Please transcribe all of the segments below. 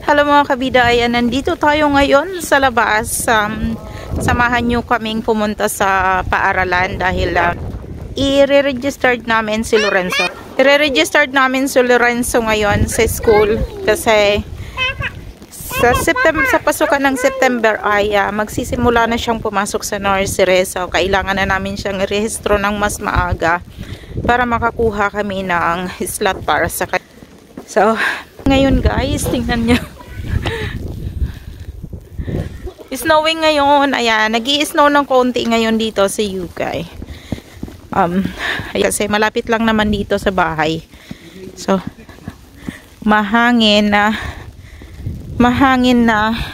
Hello mga kabida, ayan, nandito tayo ngayon sa labas. Samahan nyo kaming pumunta sa paaralan dahil i-re-registered namin si Lorenzo. I-re-registered namin si Lorenzo ngayon sa school kasi sa pasukan ng September ay magsisimula na siyang pumasok sa nursery. So kailangan na namin siyang i-rehistro ng mas maaga para makakuha kami ng slot para sa kanya. So ngayon guys, tingnan nyo. Snowing ngayon. Ayan, nag-i-snow ng konti ngayon dito sa UK. Kasi malapit lang naman dito sa bahay. So, mahangin na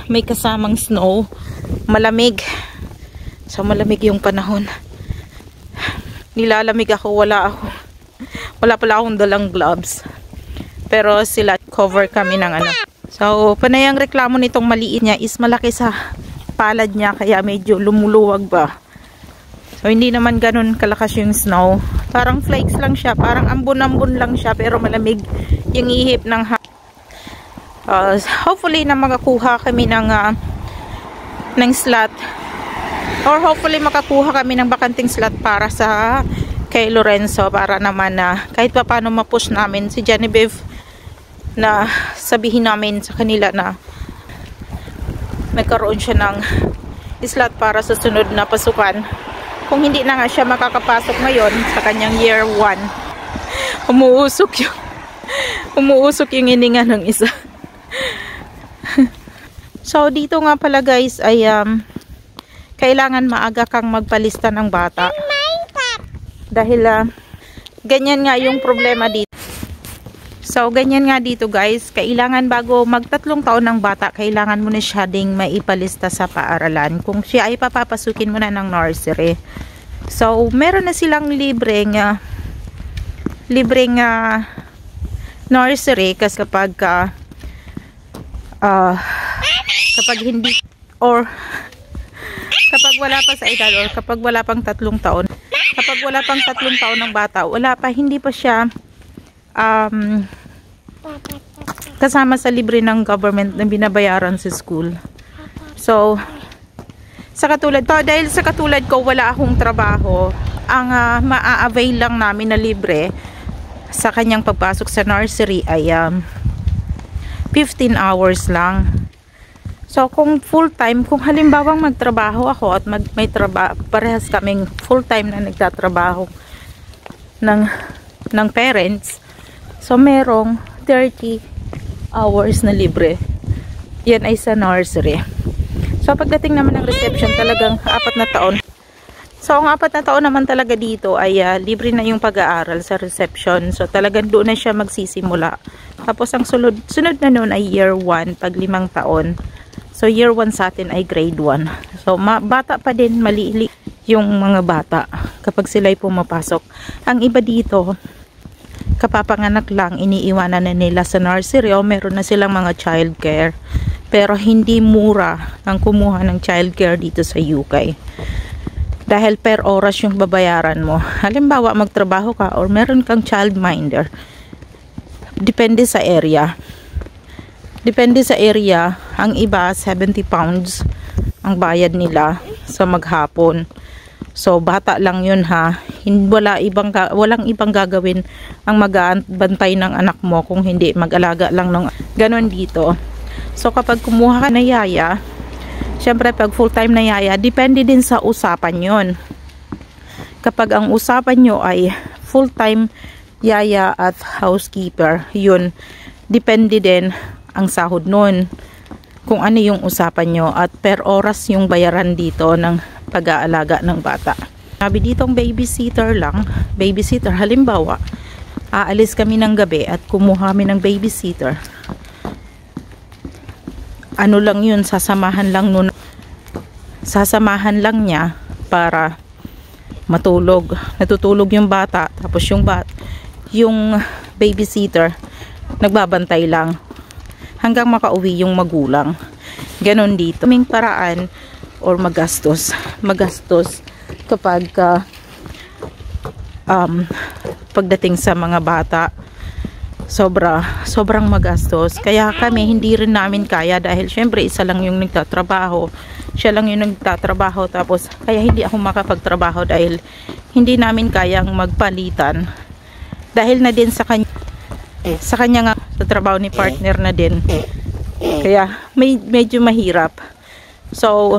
may kasamang snow. Malamig. So, malamig yung panahon. Nilalamig ako. Wala pala akong dalang gloves. Pero sila, cover kami ng ano. So, panay ang reklamo nitong maliit niya is malaki sa palad niya, kaya medyo lumuluwag ba. So, hindi naman ganun kalakas yung snow. Parang flakes lang siya, parang ambon-ambon lang siya, pero malamig yung ihip ng hopefully na makakuha kami ng slot, or hopefully makakuha kami ng bakanting slot para sa kay Lorenzo, para naman na kahit pa paano ma-push namin si Genevieve na sabihin namin sa kanila na nagkaroon siya ng slot para sa sunod na pasukan. Kung hindi na nga siya makakapasok ngayon sa kanyang year 1, umuusok yung hininga ng isa. So dito nga pala guys ay kailangan maaga kang magpalista ng bata dahil ganyan nga yung problema dito. So, ganyan nga dito guys, kailangan bago mag-3 taon ng bata, kailangan mo na siya ding maipalista sa paaralan kung siya ay papapasukin mo na ng nursery. So, meron na silang libreng nursery kasi kapag hindi, or kapag wala pa sa edad, or kapag wala pang 3 taon, kapag wala pang 3 taon ng bata, hindi pa siya kasama sa libre ng government na binabayaran sa school. So, dahil sa katulad ko, wala akong trabaho, ang maa-avail lang namin na libre sa kanyang pagpasok sa nursery ay 15 hours lang. So, kung full-time, kung halimbawang magtrabaho ako at may trabaho, parehas kaming full-time na nagtatrabaho ng parents, so merong 30 hours na libre. Yan ay sa nursery. So pagdating naman ng reception, talagang 4 na taon. So ang 4 na taon naman talaga dito ay libre na yung pag-aaral sa reception. So talagang doon na siya magsisimula. Tapos ang sunod na noon ay year 1 pag 5 taon. So year 1 sa atin ay grade 1. So bata pa din, malili yung mga bata kapag sila'y pumapasok. Ang iba dito, kapapanganak lang, iniiwanan na nila sa nursery o meron na silang mga childcare. Pero hindi mura ang kumuha ng childcare dito sa UK. Dahil per oras yung babayaran mo. Halimbawa, magtrabaho ka or meron kang childminder. Depende sa area. Ang iba, 70 pounds ang bayad nila sa maghapon. So, bata lang yun ha. Walang ibang gagawin ang mag-aantay ng anak mo kung hindi mag-alaga lang ng ganon dito. So, kapag kumuha ka na yaya, syempre pag full-time na yaya, depende din sa usapan yon. Kapag ang usapan nyo ay full-time yaya at housekeeper, yun, depende din ang sahod nun. Kung ano yung usapan nyo at per oras yung bayaran dito ng pag-aalaga ng bata. Sabi ditong babysitter lang, halimbawa, aalis kami ng gabi at kumuha kami ng babysitter. Ano lang yun, sasamahan lang niya para natutulog yung bata, tapos yung babysitter nagbabantay lang hanggang makauwi yung magulang. Ganon dito. May paraan or magastos kapag pagdating sa mga bata sobrang magastos. Kaya kami hindi rin namin kaya dahil syempre isa lang yung nagtatrabaho. Siya lang yung nagtatrabaho, tapos kaya hindi ako makapagtrabaho dahil hindi namin kayang magpalitan. Dahil na din sa kanya nga sa trabaho ni partner na din. Kaya medyo mahirap. So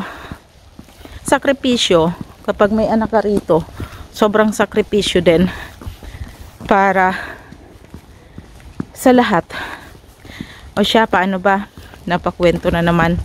sakripisyo kapag may anak ka rito, sobrang sakripisyo din para sa lahat. O siya, paano ba? Napakwento na naman.